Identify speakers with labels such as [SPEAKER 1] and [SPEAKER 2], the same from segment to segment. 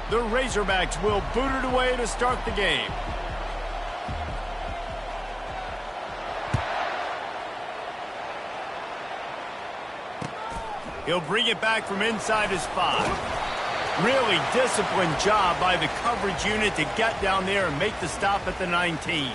[SPEAKER 1] The Razorbacks will boot it away to start the game. He'll bring it back from inside his 5. Really disciplined job by the coverage unit to get down there and make the stop at the 19.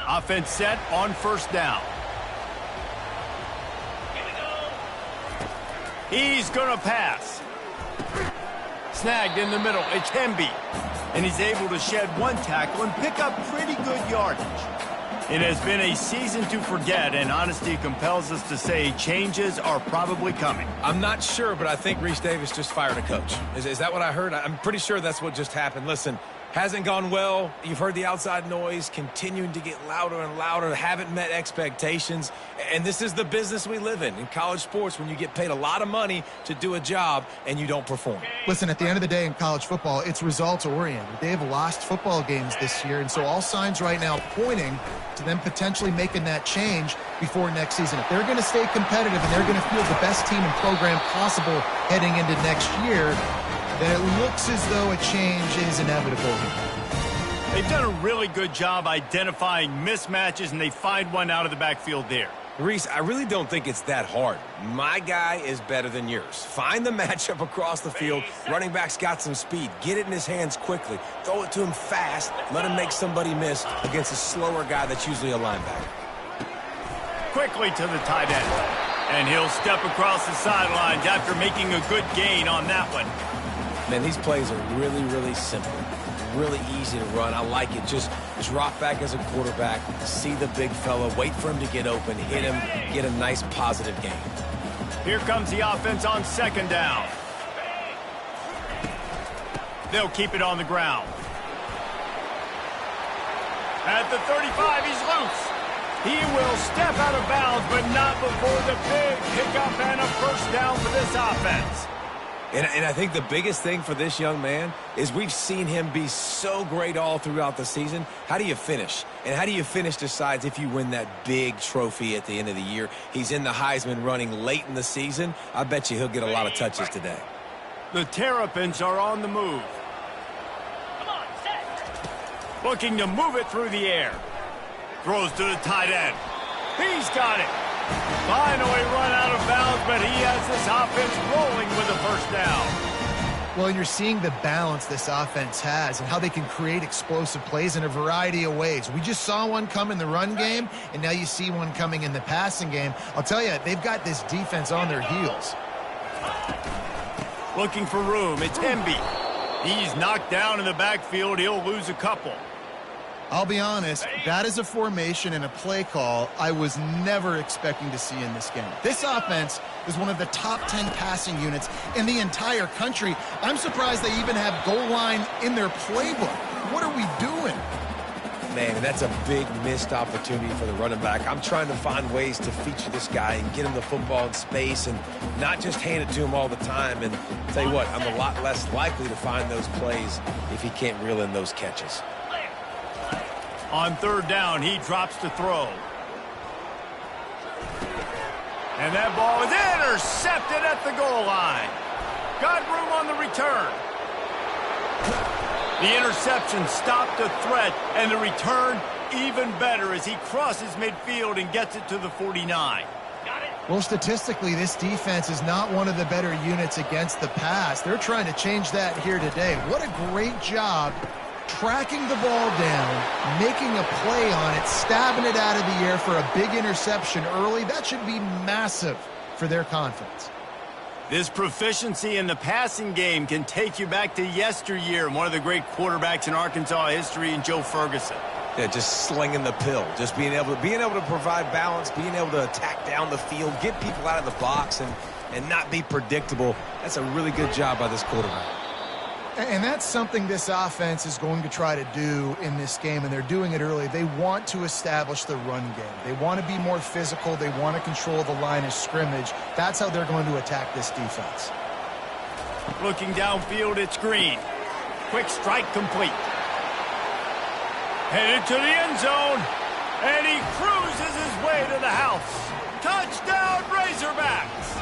[SPEAKER 1] Offense set on first down. He's going to pass. Snagged in the middle. It's Hemby. And he's able to shed one tackle and pick up pretty good yardage. It has been a season to forget, and honesty compels us to say changes are probably coming.
[SPEAKER 2] I'm not sure, but I think Reese Davis just fired a coach. Is that what I heard? I'm pretty sure that's what just happened. Listen, hasn't gone well. You've heard the outside noise continuing to get louder and louder. Haven't met expectations. And this is the business we live in college sports, when you get paid a lot of money to do a job and you don't perform.
[SPEAKER 3] Listen, at the end of the day in college football, it's results-oriented. They have lost football games this year, and so all signs right now pointing to them potentially making that change before next season. If they're going to stay competitive and they're going to field the best team and program possible heading into next year, then it looks as though a change is inevitable.
[SPEAKER 1] They've done a really good job identifying mismatches, and they find one out of the backfield there.
[SPEAKER 2] Reese, I really don't think it's that hard. My guy is better than yours. Find the matchup across the field. Running back's got some speed. Get it in his hands quickly. Throw it to him fast. Let him make somebody miss against a slower guy that's usually a linebacker.
[SPEAKER 1] Quickly to the tight end. And he'll step across the sidelines after making a good gain on that one.
[SPEAKER 2] Man, these plays are really, really simple. Really easy to run. I like it. Just drop back as a quarterback, see the big fella, wait for him to get open, hit him, get a nice positive gain.
[SPEAKER 1] Here comes the offense on second down. They'll keep it on the ground. At the 35, he's loose. He will step out of bounds, but not before the big pickup and a first down for this offense.
[SPEAKER 2] And I think the biggest thing for this young man is we've seen him be so great all throughout the season. How do you finish? And how do you finish decides if you win that big trophy at the end of the year. He's in the Heisman running late in the season. I bet you he'll get a lot of touches today.
[SPEAKER 1] The Terrapins are on the move. Looking to move it through the air. Throws to the tight end. He's got it. Finally run out of bounds, but he has this offense rolling with a first down.
[SPEAKER 3] Well, and you're seeing the balance this offense has and how they can create explosive plays in a variety of ways. We just saw one come in the run game, and now you see one coming in the passing game. I'll tell you, they've got this defense on their heels.
[SPEAKER 1] Looking for room. It's Hemby. He's knocked down in the backfield. He'll lose a couple.
[SPEAKER 3] I'll be honest, that is a formation and a play call I was never expecting to see in this game. This offense is one of the top 10 passing units in the entire country. I'm surprised they even have goal line in their playbook. What are we doing?
[SPEAKER 2] Man, that's a big missed opportunity for the running back. I'm trying to find ways to feature this guy and get him the football in space and not just hand it to him all the time. And tell you what, I'm a lot less likely to find those plays if he can't reel in those catches.
[SPEAKER 1] On third down, he drops to throw. And that ball is intercepted at the goal line. Got room on the return. The interception stopped the threat, and the return even better as he crosses midfield and gets it to the 49.
[SPEAKER 3] Well, statistically, this defense is not one of the better units against the pass. They're trying to change that here today. What a great job tracking the ball down, making a play on it, stabbing it out of the air for a big interception early. That should be massive for their confidence.
[SPEAKER 1] This proficiency in the passing game can take you back to yesteryear and one of the great quarterbacks in Arkansas history in Joe Ferguson.
[SPEAKER 2] Yeah, just slinging the pill, just being able to provide balance, being able to attack down the field, get people out of the box, and not be predictable. That's a really good job by this quarterback.
[SPEAKER 3] And that's something this offense is going to try to do in this game, and they're doing it early. They want to establish the run game. They want to be more physical. They want to control the line of scrimmage. That's how they're going to attack this defense.
[SPEAKER 1] Looking downfield, it's Green. Quick strike complete. Headed to the end zone. And he cruises his way to the house. Touchdown, Razorbacks!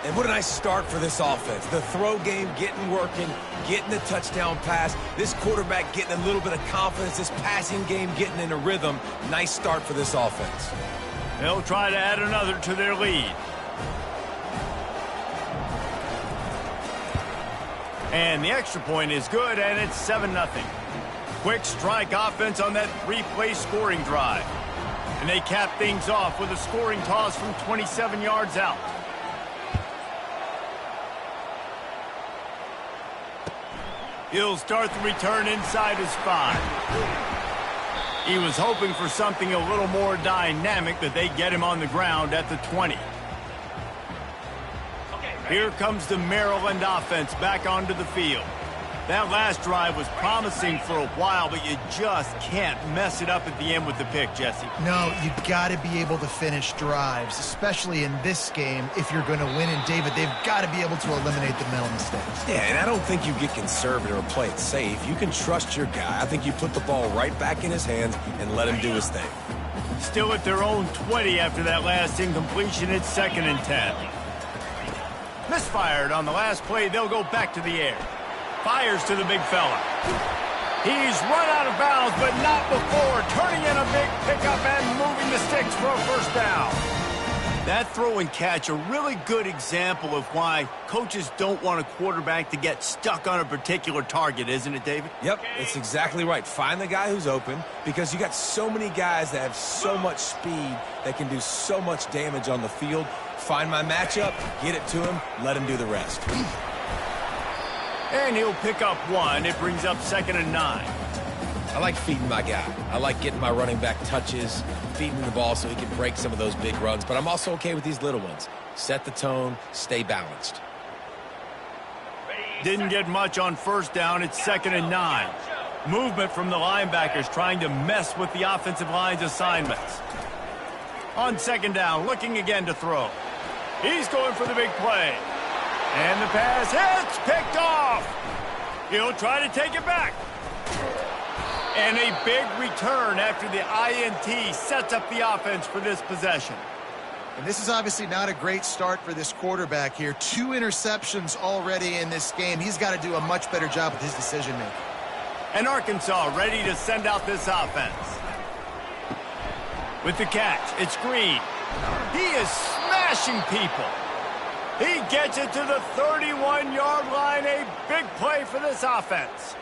[SPEAKER 2] And what a nice start for this offense. The throw game getting working, getting the touchdown pass. This quarterback getting a little bit of confidence. This passing game getting in a rhythm. Nice start for this offense.
[SPEAKER 1] They'll try to add another to their lead. And the extra point is good, and it's 7-0. Quick strike offense on that 3-play scoring drive. And they cap things off with a scoring toss from 27 yards out. He'll start the return inside his 5. He was hoping for something a little more dynamic, but they get him on the ground at the 20. Here comes the Maryland offense back onto the field. That last drive was promising for a while, but you just can't mess it up at the end with the pick, Jesse.
[SPEAKER 3] No, you got to be able to finish drives, especially in this game. If you're going to win, and David, they've got to be able to eliminate the mental mistakes.
[SPEAKER 2] Yeah, and I don't think you get conservative or play it safe. You can trust your guy. I think you put the ball right back in his hands and let him do his thing.
[SPEAKER 1] Still at their own 20 after that last incompletion. It's 2nd and 10. Misfired on the last play. They'll go back to the air. Fires to the big fella. He's run out of bounds, but not before turning in a big pickup and moving the sticks for a first down. That throw and catch, a really good example of why coaches don't want a quarterback to get stuck on a particular target, isn't it, David?
[SPEAKER 2] Yep, it's exactly right. Find the guy who's open, because you got so many guys that have so much speed that can do so much damage on the field. Find my matchup, get it to him, let him do the rest.
[SPEAKER 1] And he'll pick up 1. It brings up 2nd and 9.
[SPEAKER 2] I like feeding my guy. I like getting my running back touches, feeding the ball so he can break some of those big runs. But I'm also okay with these little ones. Set the tone, stay balanced.
[SPEAKER 1] Didn't get much on first down. It's 2nd and 9. Movement from the linebackers trying to mess with the offensive line's assignments. On 2nd down, looking again to throw. He's going for the big play. And the pass hits, picked off. He'll try to take it back. And a big return after the INT sets up the offense for this possession.
[SPEAKER 3] And this is obviously not a great start for this quarterback here. 2 interceptions already in this game. He's got to do a much better job with his decision-making.
[SPEAKER 1] And Arkansas ready to send out this offense. With the catch, it's Green. He is smashing people. He gets it to the 31-yard line. A big play for this offense.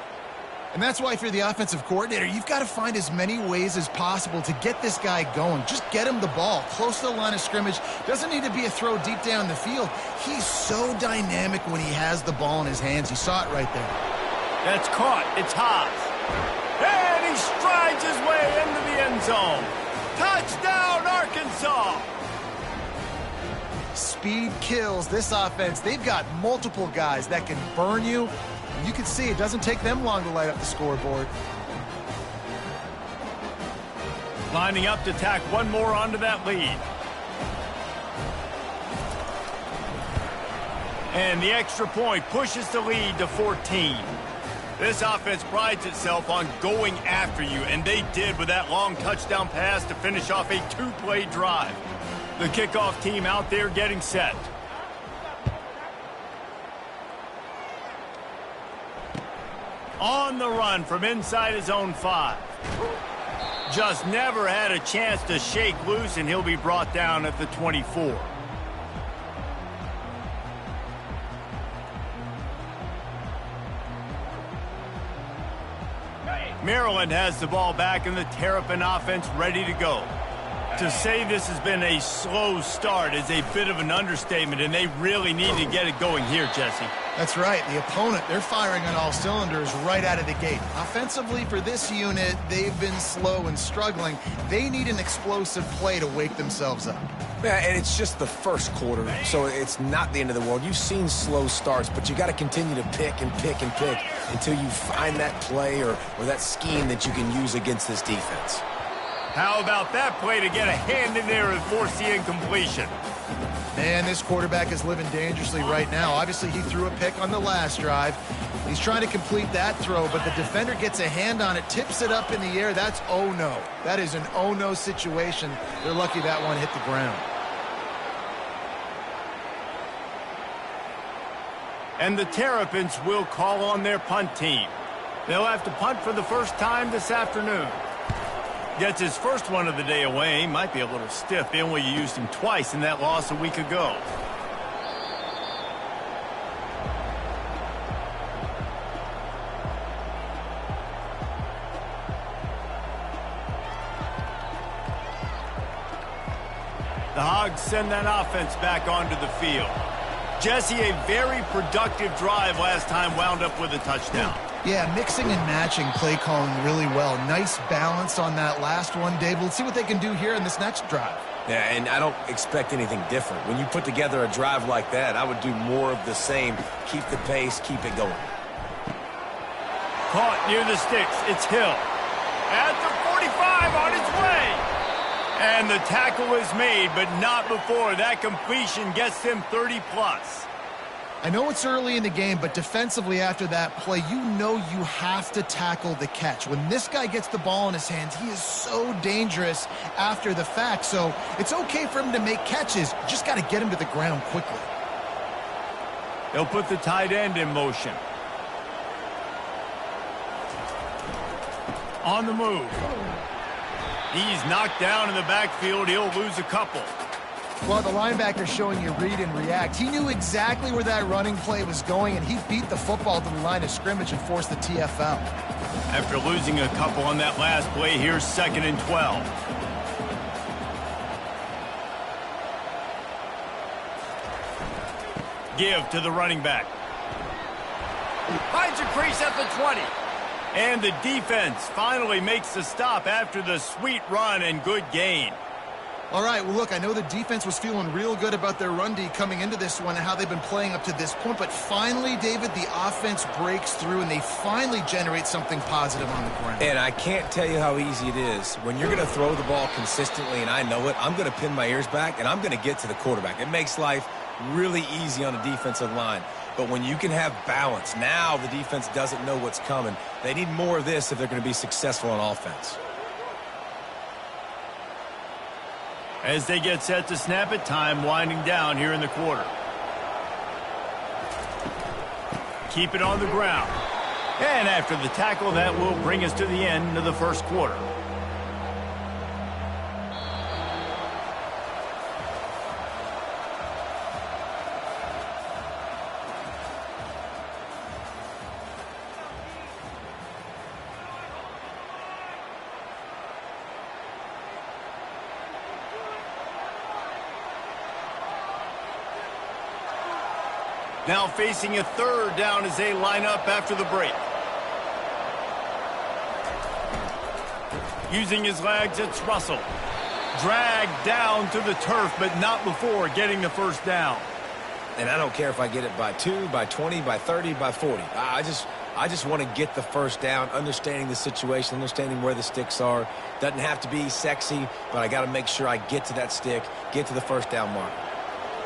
[SPEAKER 3] And that's why if you're the offensive coordinator, you've got to find as many ways as possible to get this guy going. Just get him the ball close to the line of scrimmage. Doesn't need to be a throw deep down the field. He's so dynamic when he has the ball in his hands. You saw it right there.
[SPEAKER 1] That's caught. It's Haas. And he strides his way into the end zone. Touchdown, Arkansas!
[SPEAKER 3] Speed kills this offense. They've got multiple guys that can burn you. You can see it doesn't take them long to light up the scoreboard.
[SPEAKER 1] Lining up to tack one more onto that lead. And the extra point pushes the lead to 14. This offense prides itself on going after you, and they did with that long touchdown pass to finish off a 2-play drive. The kickoff team out there getting set. On the run from inside his own 5. Just never had a chance to shake loose, and he'll be brought down at the 24. Maryland has the ball back, and the Terrapin offense ready to go. To say this has been a slow start is a bit of an understatement, and they really need to get it going here, Jesse.
[SPEAKER 3] That's right. The opponent, they're firing on all cylinders right out of the gate. Offensively, for this unit, they've been slow and struggling. They need an explosive play to wake themselves up.
[SPEAKER 2] Yeah, and it's just the first quarter, so it's not the end of the world. You've seen slow starts, but you got to continue to pick and pick and pick until you find that play or that scheme that you can use against this defense.
[SPEAKER 1] How about that play to get a hand in there and force the incompletion?
[SPEAKER 3] Man, this quarterback is living dangerously right now. Obviously, he threw a pick on the last drive. He's trying to complete that throw, but the defender gets a hand on it, tips it up in the air. That's oh no. That is an oh no situation. They're lucky that one hit the ground.
[SPEAKER 1] And the Terrapins will call on their punt team. They'll have to punt for the first time this afternoon. Gets his first one of the day away. Might be a little stiff. They only used him twice in that loss a week ago. The Hogs send that offense back onto the field. Jesse, a very productive drive last time, wound up with a touchdown.
[SPEAKER 3] Yeah, mixing and matching play calling really well. Nice balance on that last one, Dave. Let's see what they can do here in this next drive.
[SPEAKER 2] Yeah, and I don't expect anything different. When you put together a drive like that, I would do more of the same. Keep the pace, keep it going.
[SPEAKER 1] Caught near the sticks. It's Hill. At the 45 on its way. And the tackle is made, but not before that completion gets them 30-plus.
[SPEAKER 3] I know it's early in the game, but defensively after that play, you know you have to tackle the catch. When this guy gets the ball in his hands, he is so dangerous after the fact. So it's okay for him to make catches. You just got to get him to the ground quickly.
[SPEAKER 1] They'll put the tight end in motion. On the move. He's knocked down in the backfield. He'll lose a couple.
[SPEAKER 3] Well, the linebacker showing you read and react. He knew exactly where that running play was going, and he beat the football to the line of scrimmage and forced the TFL.
[SPEAKER 1] After losing a couple on that last play, here's 2nd and 12. Give to the running back. Finds a crease at the 20. And the defense finally makes the stop after the sweet run and good gain.
[SPEAKER 3] All right, well, look, I know the defense was feeling real good about their run D coming into this one and how they've been playing up to this point, but finally, David, the offense breaks through and they finally generate something positive on the ground.
[SPEAKER 2] And I can't tell you how easy it is. When you're going to throw the ball consistently, and I know it, I'm going to pin my ears back, and I'm going to get to the quarterback. It makes life really easy on the defensive line. But when you can have balance, now the defense doesn't know what's coming. They need more of this if they're going to be successful on offense.
[SPEAKER 1] As they get set to snap it, time winding down here in the quarter. Keep it on the ground. And after the tackle, that will bring us to the end of the first quarter. Now facing a 3rd down as they line up after the break. Using his legs, it's Russell. Dragged down to the turf, but not before getting the first down.
[SPEAKER 2] And I don't care if I get it by 2, by 20, by 30, by 40. I just want to get the first down, understanding the situation, understanding where the sticks are. Doesn't have to be sexy, but I got to make sure I get to that stick, get to the first down mark.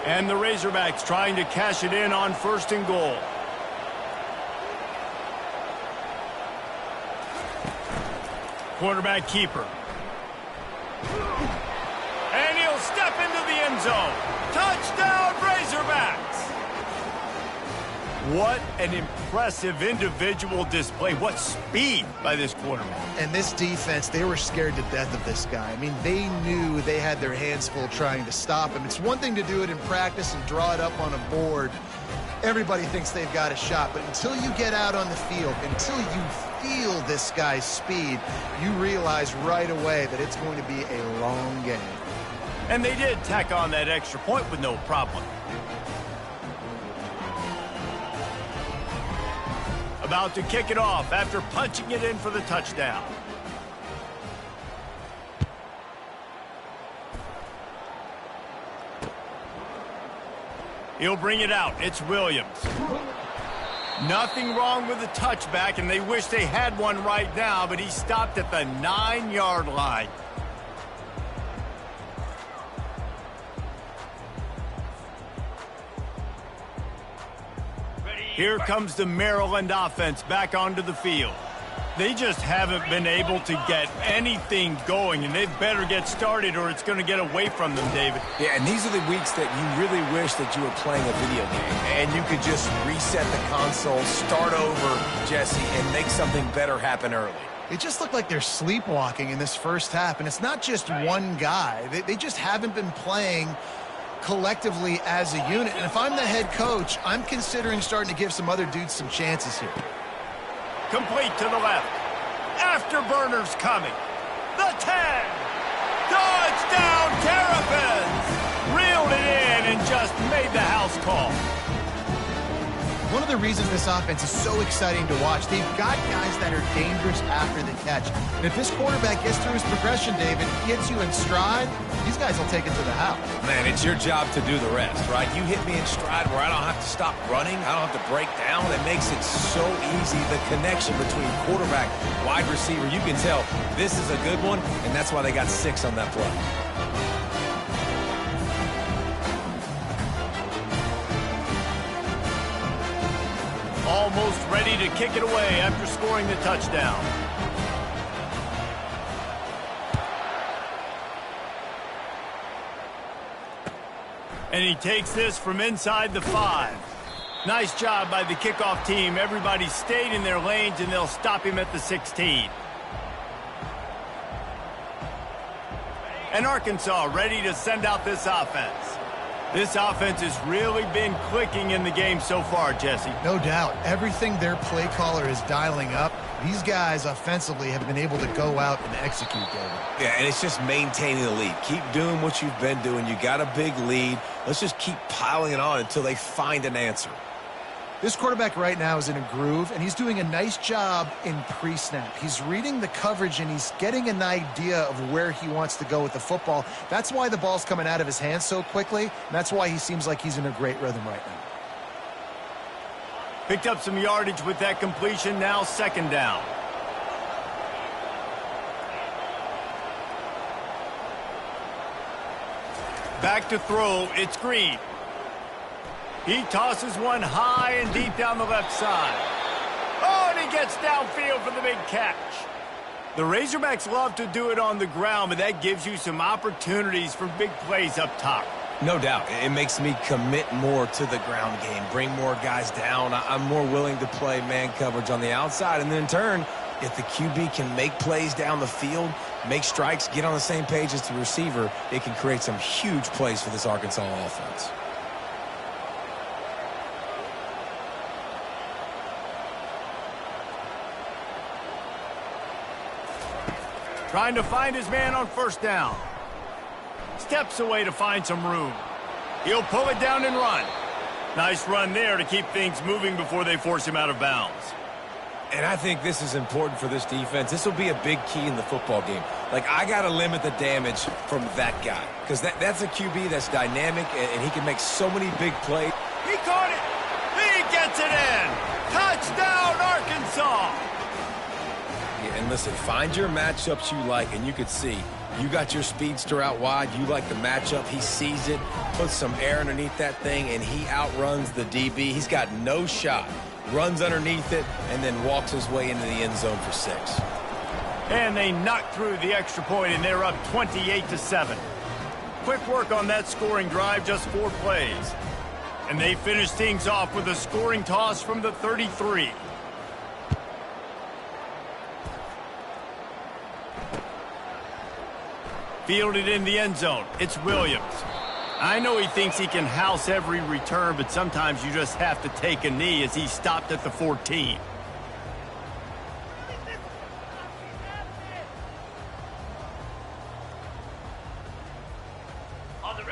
[SPEAKER 1] And the Razorbacks trying to cash it in on 1st and goal. Quarterback keeper. And he'll step into the end zone. Touchdown, Razorbacks! What an impressive individual display. What speed by this quarterback.
[SPEAKER 3] And this defense, they were scared to death of this guy. I mean, they knew they had their hands full trying to stop him. It's one thing to do it in practice and draw it up on a board. Everybody thinks they've got a shot, but until you get out on the field, until you feel this guy's speed, you realize right away that it's going to be a long game.
[SPEAKER 1] And they did tack on that extra point with no problem. About to kick it off after punching it in for the touchdown. He'll bring it out. It's Williams. Nothing wrong with the touchback, and they wish they had one right now, but he stopped at the 9-yard line. Here comes the Maryland offense back onto the field. They just haven't been able to get anything going, and they better get started or it's going to get away from them, David.
[SPEAKER 2] Yeah, and these are the weeks that you really wish that you were playing a video game and you could just reset the console, start over, Jesse, and make something better happen early.
[SPEAKER 3] It just looked like they're sleepwalking in this first half, and it's not just one guy. They just haven't been playing collectively as a unit. And if I'm the head coach, I'm considering starting to give some other dudes some chances here.
[SPEAKER 1] Complete to the left. Afterburners coming. The 10. Touchdown, Terrapins! Reeled it in and just made the house call.
[SPEAKER 3] One of the reasons this offense is so exciting to watch, they've got guys that are dangerous after the catch. And if this quarterback gets through his progression, David, gets you in stride, these guys will take it to the house.
[SPEAKER 2] Man, it's your job to do the rest, right? You hit me in stride where I don't have to stop running. I don't have to break down. It makes it so easy. The connection between quarterback, wide receiver, you can tell this is a good one, and that's why they got 6 on that play.
[SPEAKER 1] Almost ready to kick it away after scoring the touchdown. And he takes this from inside the 5. Nice job by the kickoff team. Everybody stayed in their lanes, and they'll stop him at the 16. And Arkansas ready to send out this offense. This offense has really been clicking in the game so far, Jesse.
[SPEAKER 3] No doubt. Everything their play caller is dialing up, these guys offensively have been able to go out and execute, David.
[SPEAKER 2] Yeah, and it's just maintaining the lead. Keep doing what you've been doing. You got a big lead. Let's just keep piling it on until they find an answer.
[SPEAKER 3] This quarterback right now is in a groove, and he's doing a nice job in pre-snap. He's reading the coverage, and he's getting an idea of where he wants to go with the football. That's why the ball's coming out of his hands so quickly, and that's why he seems like he's in a great rhythm right now.
[SPEAKER 1] Picked up some yardage with that completion, now 2nd down. Back to throw, it's Green. He tosses one high and deep down the left side. Oh, and he gets downfield for the big catch. The Razorbacks love to do it on the ground, but that gives you some opportunities for big plays up top.
[SPEAKER 2] No doubt. It makes me commit more to the ground game, bring more guys down. I'm more willing to play man coverage on the outside. And then in turn, if the QB can make plays down the field, make strikes, get on the same page as the receiver, it can create some huge plays for this Arkansas offense.
[SPEAKER 1] Trying to find his man on 1st down. Steps away to find some room. He'll pull it down and run. Nice run there to keep things moving before they force him out of bounds.
[SPEAKER 2] And I think this is important for this defense. This will be a big key in the football game. Like, I got to limit the damage from that guy. Because that's a QB that's dynamic, and he can make so many big plays.
[SPEAKER 1] He caught it. He gets it in. Touchdown, Arkansas.
[SPEAKER 2] And listen, find your matchups you like, and you could see you got your speedster out wide. You like the matchup. He sees it, puts some air underneath that thing, and he outruns the DB. He's got no shot. Runs underneath it, and then walks his way into the end zone for 6.
[SPEAKER 1] And they knock through the extra point, and they're up 28-7. Quick work on that scoring drive, just 4 plays. And they finish things off with a scoring toss from the 33. Fielded in the end zone. It's Williams. I know he thinks he can house every return, but sometimes you just have to take a knee as he stopped at the 14.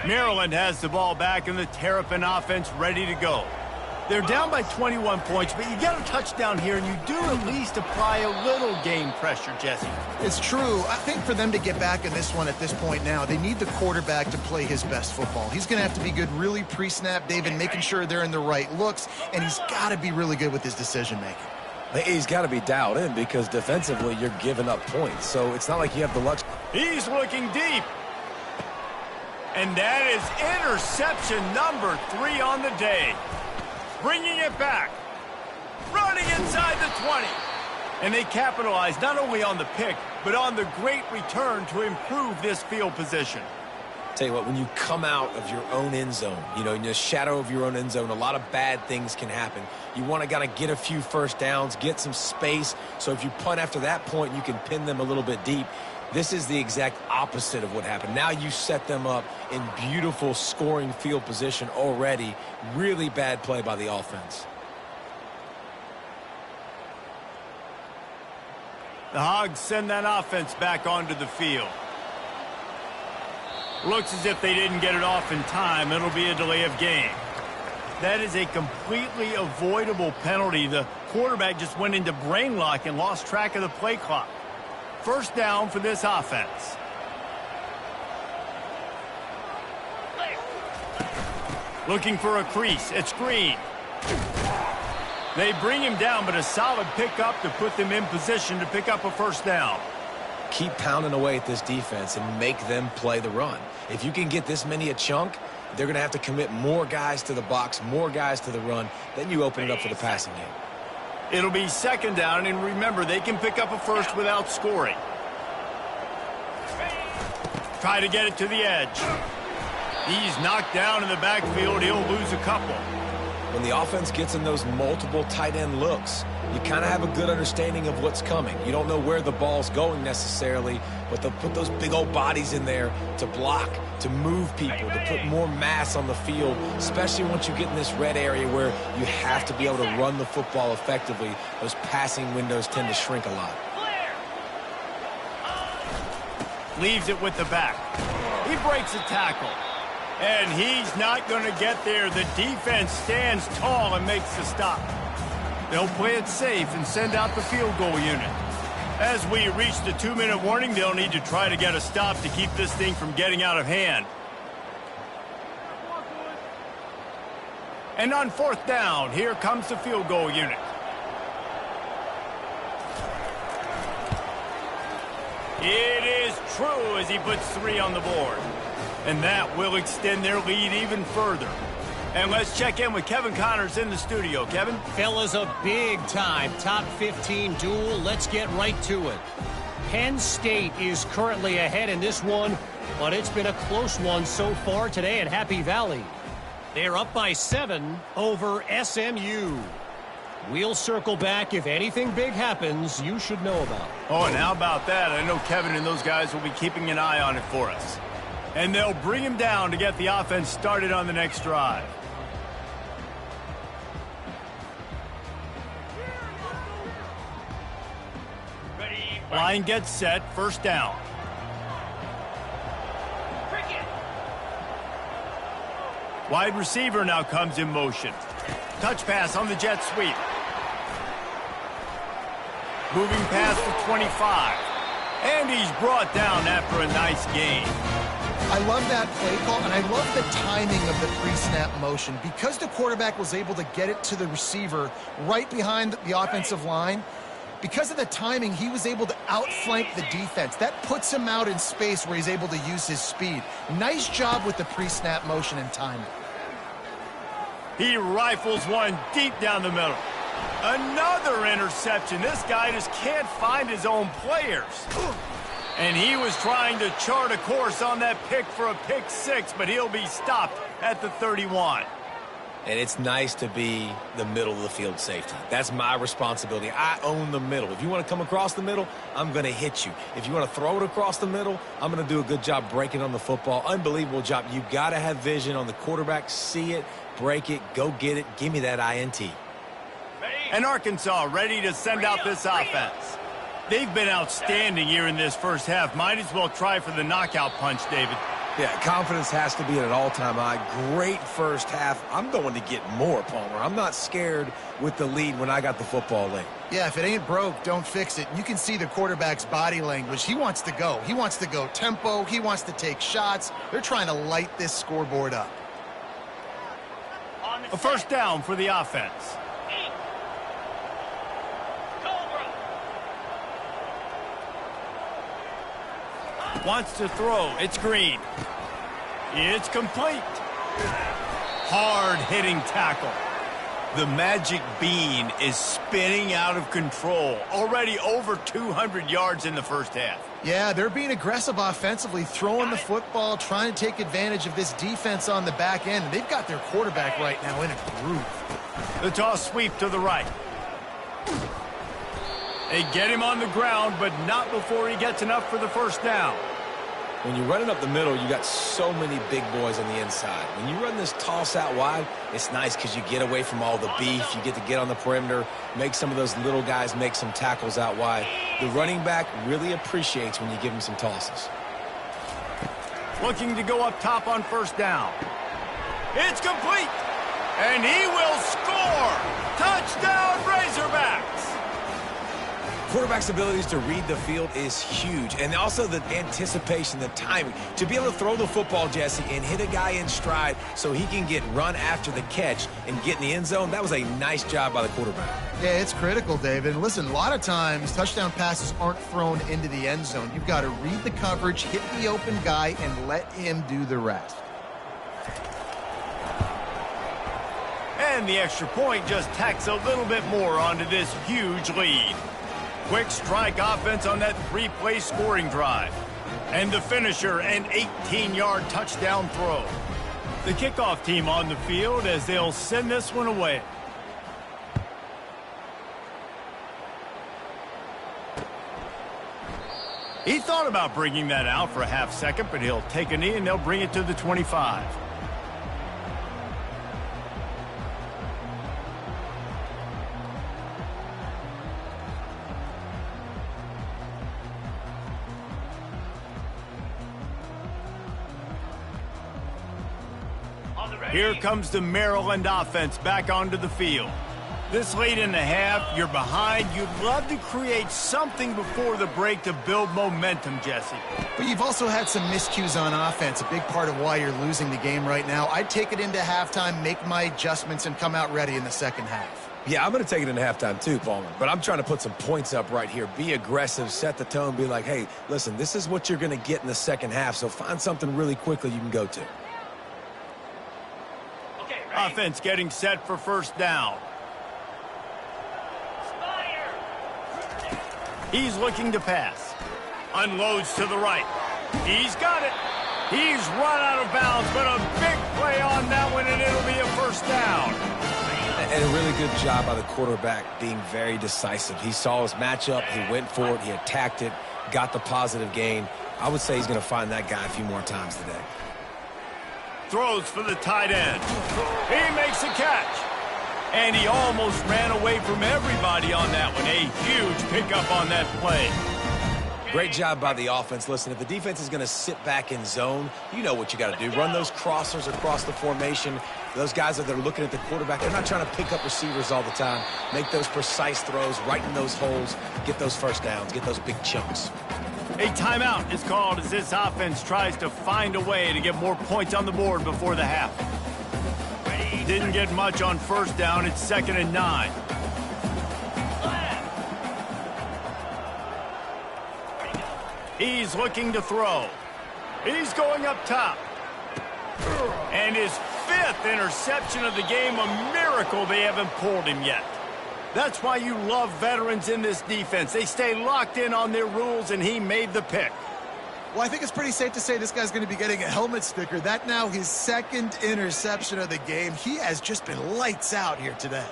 [SPEAKER 1] Maryland has the ball back, and the Terrapin offense ready to go. They're down by 21 points, but you get a touchdown here, and you do at least apply a little game pressure, Jesse.
[SPEAKER 3] It's true. I think for them to get back in this one at this point now, they need the quarterback to play his best football. He's going to have to be good really pre-snap, David, making sure they're in the right looks, and he's got to be really good with his decision-making.
[SPEAKER 2] He's got to be dialed in because defensively you're giving up points, so it's not like you have the luxury.
[SPEAKER 1] He's looking deep. And that is interception number 3 on the day. Bringing it back, running inside the 20. And they capitalize not only on the pick, but on the great return to improve this field position.
[SPEAKER 2] Tell you what, when you come out of your own end zone, you know, in the shadow of your own end zone, a lot of bad things can happen. You want to kind of get a few first downs, get some space, so if you punt after that point, you can pin them a little bit deep. This is the exact opposite of what happened. Now you set them up in beautiful scoring field position already. Really bad play by the offense.
[SPEAKER 1] The Hogs send that offense back onto the field. Looks as if they didn't get it off in time. It'll be a delay of game. That is a completely avoidable penalty. The quarterback just went into brain lock and lost track of the play clock. First down for this offense. Looking for a crease. It's Green. They bring him down, but a solid pickup to put them in position to pick up a first down.
[SPEAKER 2] Keep pounding away at this defense and make them play the run. If you can get this many a chunk, they're going to have to commit more guys to the box, more guys to the run. Then you open it up for the passing game.
[SPEAKER 1] It'll be second down, and remember, they can pick up a first without scoring. Try to get it to the edge. He's knocked down in the backfield. He'll lose a couple.
[SPEAKER 2] When the offense gets in those multiple tight end looks, you kind of have a good understanding of what's coming. You don't know where the ball's going necessarily, but they'll put those big old bodies in there to block, to move people, to put more mass on the field, especially once you get in this red area where you have to be able to run the football effectively. Those passing windows tend to shrink a lot.
[SPEAKER 1] Leaves it with the back. He breaks a tackle. And he's not going to get there. The defense stands tall and makes the stop. They'll play it safe and send out the field goal unit. As we reach the 2-minute warning, they'll need to try to get a stop to keep this thing from getting out of hand. And on fourth down, here comes the field goal unit. It is true as he puts 3 on the board. And that will extend their lead even further. And let's check in with Kevin Connors in the studio. Kevin?
[SPEAKER 4] Fellas, a big-time top 15 duel. Let's get right to it. Penn State is currently ahead in this one, but it's been a close one so far today at Happy Valley. They're up by 7 over SMU. We'll circle back if anything big happens you should know about.
[SPEAKER 1] Oh, and how about that? I know Kevin and those guys will be keeping an eye on it for us. And they'll bring him down to get the offense started on the next drive. Line gets set, first down. Wide receiver now comes in motion. Touch pass on the jet sweep. Moving past the 25. And he's brought down after a nice gain.
[SPEAKER 3] I love that play call, and I love the timing of the pre-snap motion. Because the quarterback was able to get it to the receiver right behind the offensive line, because of the timing, he was able to outflank the defense. That puts him out in space where he's able to use his speed. Nice job with the pre-snap motion and timing.
[SPEAKER 1] He rifles one deep down the middle. Another interception. This guy just can't find his own players. And he was trying to chart a course on that pick for a pick 6, but he'll be stopped at the 31.
[SPEAKER 2] And it's nice to be the middle of the field safety. That's my responsibility. I own the middle. If you want to come across the middle, I'm going to hit you. If you want to throw it across the middle, I'm going to do a good job breaking on the football. Unbelievable job. You got to have vision on the quarterback. See it, break it, go get it. Give me that INT.
[SPEAKER 1] And Arkansas ready to send out this offense. They've been outstanding here in this first half. Might as well try for the knockout punch, David.
[SPEAKER 2] Yeah, confidence has to be at an all-time high. Great first half. I'm going to get more, Palmer. I'm not scared with the lead when I got the football late.
[SPEAKER 3] Yeah, if it ain't broke, don't fix it. You can see the quarterback's body language. He wants to go. He wants to go tempo. He wants to take shots. They're trying to light this scoreboard up.
[SPEAKER 1] A first down for the offense. Wants to throw. It's Green. It's complete. Hard-hitting tackle. The magic bean is spinning out of control. Already over 200 yards in the first half.
[SPEAKER 3] Yeah, they're being aggressive offensively, throwing the football, trying to take advantage of this defense on the back end. And they've got their quarterback right now in a groove.
[SPEAKER 1] The toss sweep to the right. They get him on the ground, but not before he gets enough for the first down.
[SPEAKER 2] When you're running up the middle, you got so many big boys on the inside. When you run this toss out wide, it's nice because you get away from all the beef. You get to get on the perimeter, make some of those little guys make some tackles out wide. The running back really appreciates when you give him some tosses.
[SPEAKER 1] Looking to go up top on first down. It's complete. And he will score. Touchdown, Razorbacks.
[SPEAKER 2] Quarterback's abilities to read the field is huge, and also the anticipation, the timing. To be able to throw the football, Jesse, and hit a guy in stride so he can get run after the catch and get in the end zone, that was a nice job by the quarterback.
[SPEAKER 3] Yeah, it's critical, David. And listen, a lot of times touchdown passes aren't thrown into the end zone. You've got to read the coverage, hit the open guy, and let him do the rest.
[SPEAKER 1] And the extra point just tacks a little bit more onto this huge lead. Quick strike offense on that three-play scoring drive. And the finisher, an 18-yard touchdown throw. The kickoff team on the field as they'll send this one away. He thought about bringing that out for a half second, but he'll take a knee and they'll bring it to the 25. Here comes the Maryland offense back onto the field. This late in the half, you're behind. You'd love to create something before the break to build momentum, Jesse.
[SPEAKER 3] But you've also had some miscues on offense, a big part of why you're losing the game right now. I'd take it into halftime, make my adjustments, and come out ready in the second half.
[SPEAKER 2] Yeah, I'm going to take it into halftime too, Palmer. But I'm trying to put some points up right here. Be aggressive, set the tone, be like, hey, listen, this is what you're going to get in the second half, so find something really quickly you can go to.
[SPEAKER 1] Offense getting set for first down. He's looking to pass. Unloads to the right. He's got it. He's run out of bounds, but a big play on that one, and it'll be a first down.
[SPEAKER 2] And a really good job by the quarterback being very decisive. He saw his matchup. He went for it. He attacked it, got the positive gain. I would say he's going to find that guy a few more times today.
[SPEAKER 1] Throws for the tight end. He makes a catch. And he almost ran away from everybody on that one. A huge pickup on that play.
[SPEAKER 2] Great job by the offense. Listen, if the defense is going to sit back in zone, you know what you got to do. Run those crossers across the formation. Those guys that are looking at the quarterback, they're not trying to pick up receivers all the time. Make those precise throws, right in those holes, get those first downs, get those big chunks.
[SPEAKER 1] A timeout is called as this offense tries to find a way to get more points on the board before the half. Didn't get much on first down. It's 2nd and 9. He's looking to throw. He's going up top. And his 5th interception of the game, a miracle they haven't pulled him yet. That's why you love veterans in this defense. They stay locked in on their rules, and he made the pick.
[SPEAKER 3] Well, I think it's pretty safe to say this guy's going to be getting a helmet sticker. That now his 2nd interception of the game. He has just been lights out here today.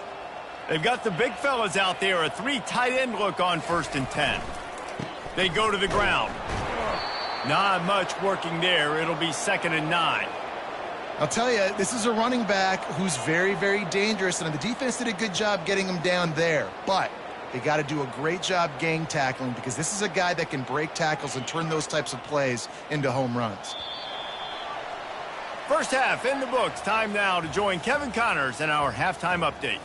[SPEAKER 1] They've got the big fellas out there. A 3 tight end look on 1st and 10. They go to the ground. Not much working there. It'll be 2nd and 9.
[SPEAKER 3] I'll tell you, this is a running back who's very, very dangerous, and the defense did a good job getting him down there. But they got to do a great job gang tackling because this is a guy that can break tackles and turn those types of plays into home runs.
[SPEAKER 1] First half in the books. Time now to join Kevin Connors in our halftime update.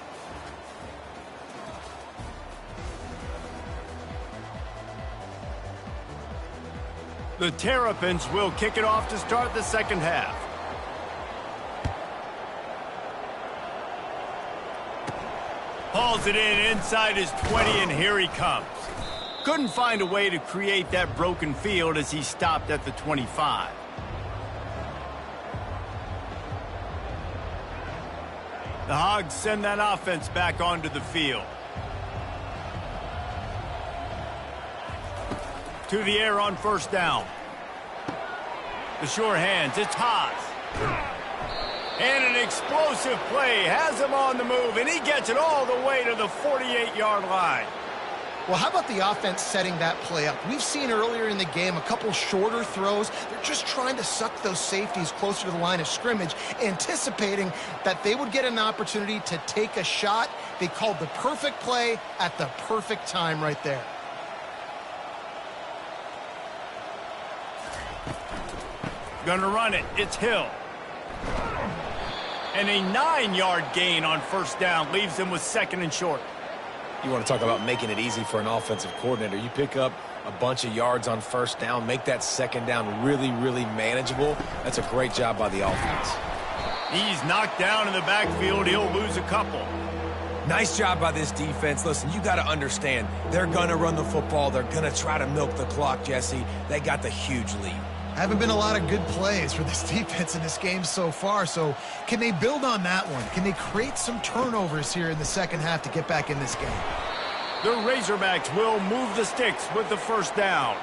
[SPEAKER 1] The Terrapins will kick it off to start the second half. Hauls it in inside his 20, and here he comes. Couldn't find a way to create that broken field as he stopped at the 25. The Hogs send that offense back onto the field. To the air on first down. The sure hands, it's Haas. And an explosive play has him on the move, and he gets it all the way to the 48-yard line.
[SPEAKER 3] Well, how about the offense setting that play up? We've seen earlier in the game a couple shorter throws. They're just trying to suck those safeties closer to the line of scrimmage, anticipating that they would get an opportunity to take a shot. They called the perfect play at the perfect time right there.
[SPEAKER 1] Gonna run it. It's Hill. And a 9-yard gain on first down leaves him with second and short.
[SPEAKER 2] You want to talk about making it easy for an offensive coordinator. You pick up a bunch of yards on first down, make that second down really, really manageable. That's a great job by the offense.
[SPEAKER 1] He's knocked down in the backfield. He'll lose a couple.
[SPEAKER 2] Nice job by this defense. Listen, you got to understand, they're going to run the football. They're going to try to milk the clock, Jesse. They got the huge lead.
[SPEAKER 3] Haven't been a lot of good plays for this defense in this game so far, so can they build on that one? Can they create some turnovers here in the second half to get back in this game?
[SPEAKER 1] The Razorbacks will move the sticks with the first down.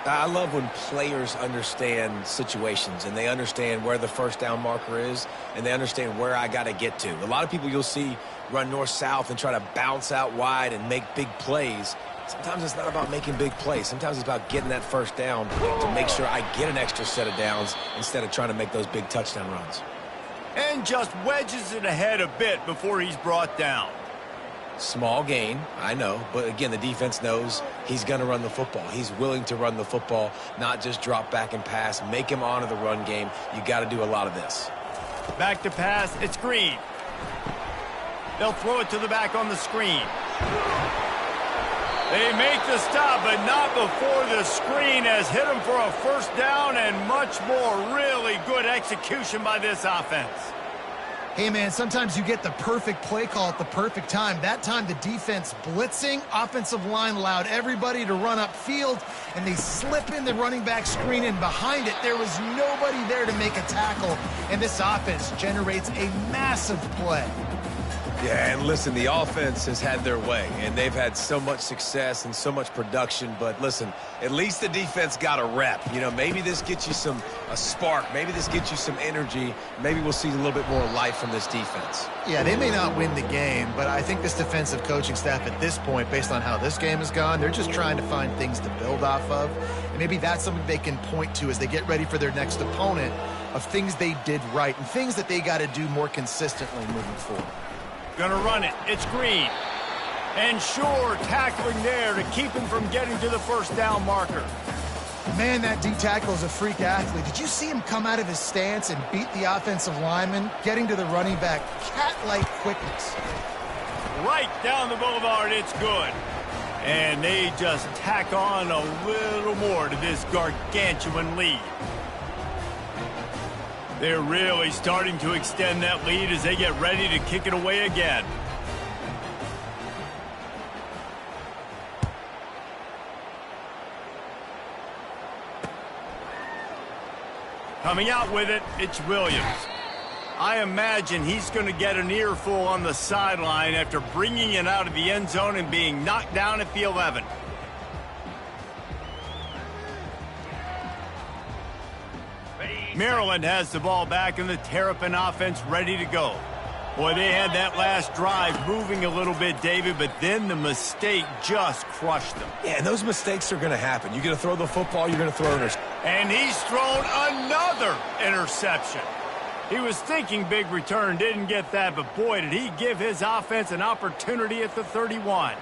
[SPEAKER 2] I love when players understand situations and they understand where the first down marker is and they understand where I got to get to. A lot of people you'll see run north-south and try to bounce out wide and make big plays. Sometimes it's not about making big plays. Sometimes it's about getting that first down to make sure I get an extra set of downs instead of trying to make those big touchdown runs.
[SPEAKER 1] And just wedges it ahead a bit before he's brought down.
[SPEAKER 2] Small gain, I know, but again, the defense knows he's going to run the football. He's willing to run the football, not just drop back and pass, make him honor the run game. You got to do a lot of this.
[SPEAKER 1] Back to pass, it's Green. They'll throw it to the back on the screen. They make the stop, but not before the screen has hit them for a first down and much more. Really good execution by this offense.
[SPEAKER 3] Hey, man, sometimes you get the perfect play call at the perfect time. That time the defense blitzing, offensive line allowed everybody to run upfield, and they slip in the running back screen, and behind it there was nobody there to make a tackle, and this offense generates a massive play.
[SPEAKER 2] Yeah, and listen, the offense has had their way, and they've had so much success and so much production. But listen, at least the defense got a rep. You know, maybe this gets you a spark. Maybe this gets you some energy. Maybe we'll see a little bit more life from this defense.
[SPEAKER 3] Yeah, they may not win the game, but I think this defensive coaching staff at this point, based on how this game has gone, they're just trying to find things to build off of. And maybe that's something they can point to as they get ready for their next opponent, of things they did right and things that they got to do more consistently moving forward.
[SPEAKER 1] Gonna run it. It's Green. And Shore tackling there to keep him from getting to the first down marker.
[SPEAKER 3] Man, that D tackle is a freak athlete. Did you see him come out of his stance and beat the offensive lineman, getting to the running back? Cat-like quickness.
[SPEAKER 1] Right down the boulevard, it's good. And they just tack on a little more to this gargantuan lead. They're really starting to extend that lead as they get ready to kick it away again. Coming out with it, it's Williams. I imagine he's going to get an earful on the sideline after bringing it out of the end zone and being knocked down at the 11. Maryland has the ball back and the Terrapin offense ready to go. Boy, they had that last drive moving a little bit, David, but then the mistake just crushed them.
[SPEAKER 2] Yeah, and those mistakes are going to happen. You're going to throw the football, you're going to throw it.
[SPEAKER 1] And he's thrown another interception. He was thinking big return, didn't get that, but boy, did he give his offense an opportunity at the 31.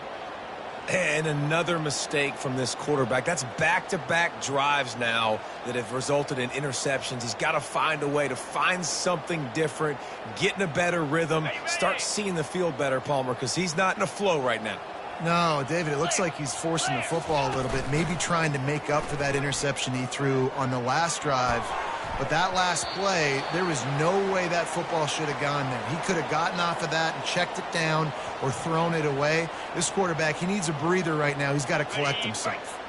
[SPEAKER 2] And another mistake from this quarterback. That's back-to-back drives now that have resulted in interceptions. He's got to find a way to find something different, get in a better rhythm, start seeing the field better, Palmer, because he's not in a flow right now.
[SPEAKER 3] No, David, it looks like he's forcing the football a little bit, maybe trying to make up for that interception he threw on the last drive. But that last play, there was no way that football should have gone there. He could have gotten off of that and checked it down or thrown it away. This quarterback, he needs a breather right now. He's got to collect himself.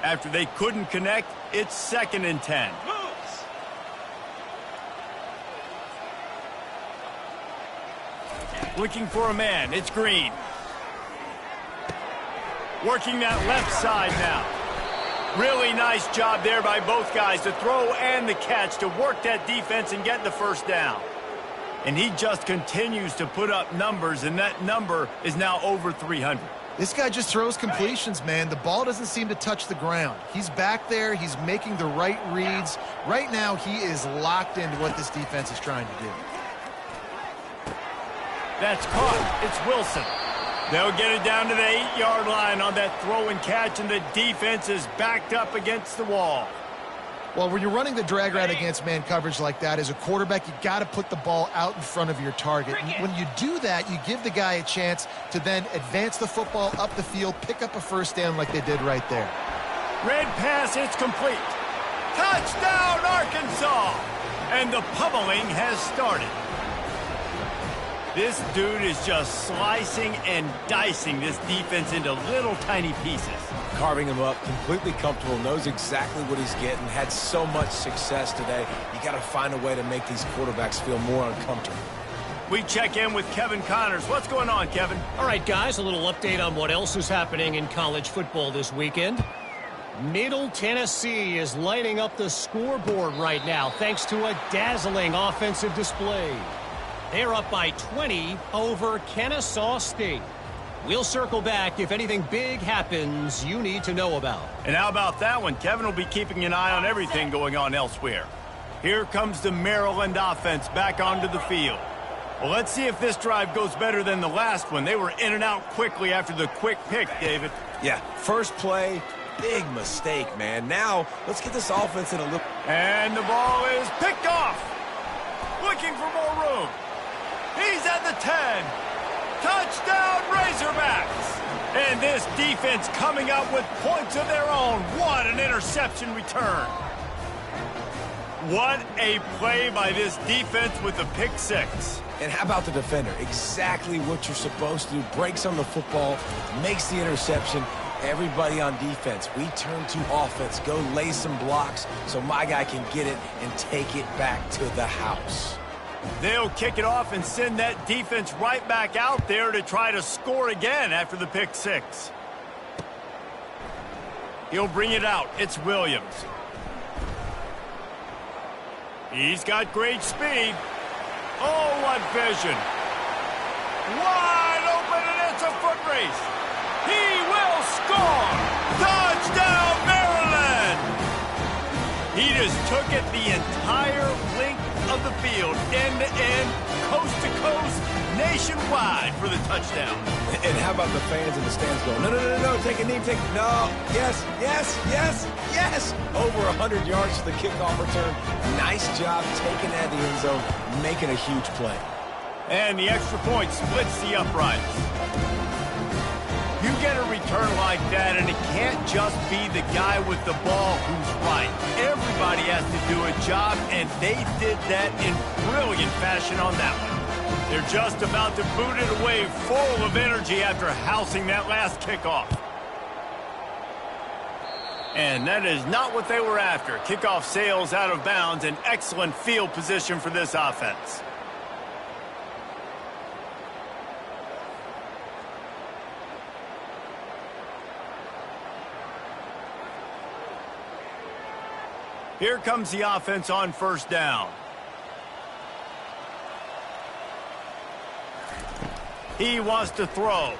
[SPEAKER 1] After they couldn't connect, it's 2nd and 10. Looking for a man. It's Green. Working that left side now. Really nice job there by both guys to throw and the catch to work that defense and get the first down. And he just continues to put up numbers, and that number is now over 300.
[SPEAKER 3] This guy just throws completions, man. The ball doesn't seem to touch the ground. He's back there. He's making the right reads. Right now, he is locked into what this defense is trying to do.
[SPEAKER 1] That's caught. It's Wilson. They'll get it down to the 8-yard line on that throw and catch, and the defense is backed up against the wall.
[SPEAKER 3] Well, when you're running the drag route against man coverage like that, as a quarterback, you got to put the ball out in front of your target. And when you do that, you give the guy a chance to then advance the football up the field, pick up a first down like they did right there.
[SPEAKER 1] Red pass, it's complete. Touchdown, Arkansas! And the pummeling has started. This dude is just slicing and dicing this defense into little tiny pieces.
[SPEAKER 2] Carving him up, completely comfortable, knows exactly what he's getting, had so much success today. You got to find a way to make these quarterbacks feel more uncomfortable.
[SPEAKER 1] We check in with Kevin Connors. What's going on, Kevin?
[SPEAKER 4] All right, guys, a little update on what else is happening in college football this weekend. Middle Tennessee is lighting up the scoreboard right now thanks to a dazzling offensive display. They're up by 20 over Kennesaw State. We'll circle back if anything big happens you need to know about.
[SPEAKER 1] And how about that one? Kevin will be keeping an eye on everything going on elsewhere. Here comes the Maryland offense back onto the field. Well, let's see if this drive goes better than the last one. They were in and out quickly after the quick pick, David.
[SPEAKER 2] Yeah, first play, big mistake, man. Now, let's get this offense in a look.
[SPEAKER 1] And the ball is picked off. Looking for more room. He's at the 10. Touchdown, Razorbacks! And this defense coming up with points of their own. What an interception return. What a play by this defense with the pick six.
[SPEAKER 2] And how about the defender? Exactly what you're supposed to do. Breaks on the football, makes the interception. Everybody on defense, we turn to offense. Go lay some blocks so my guy can get it and take it back to the house.
[SPEAKER 1] They'll kick it off and send that defense right back out there to try to score again after the pick six. He'll bring it out. It's Williams. He's got great speed. Oh, what vision. Wide open, and it's a foot race. He will score. Touchdown, Maryland! He just took it the entire length of the field, end to end, coast to coast, nationwide for the touchdown.
[SPEAKER 2] And how about the fans in the stands going, no, no, no, no, take a knee, take, no, yes, yes, yes, yes. Over 100 yards to the kickoff return. Nice job taking that in the end zone, making a huge play.
[SPEAKER 1] And the extra point splits the uprights. You get a return like that, and it can't just be the guy with the ball who's right. Everybody has to do a job, and they did that in brilliant fashion on that one. They're just about to boot it away full of energy after housing that last kickoff. And that is not what they were after. Kickoff sails out of bounds, an excellent field position for this offense. Here comes the offense on first down. He wants to throw.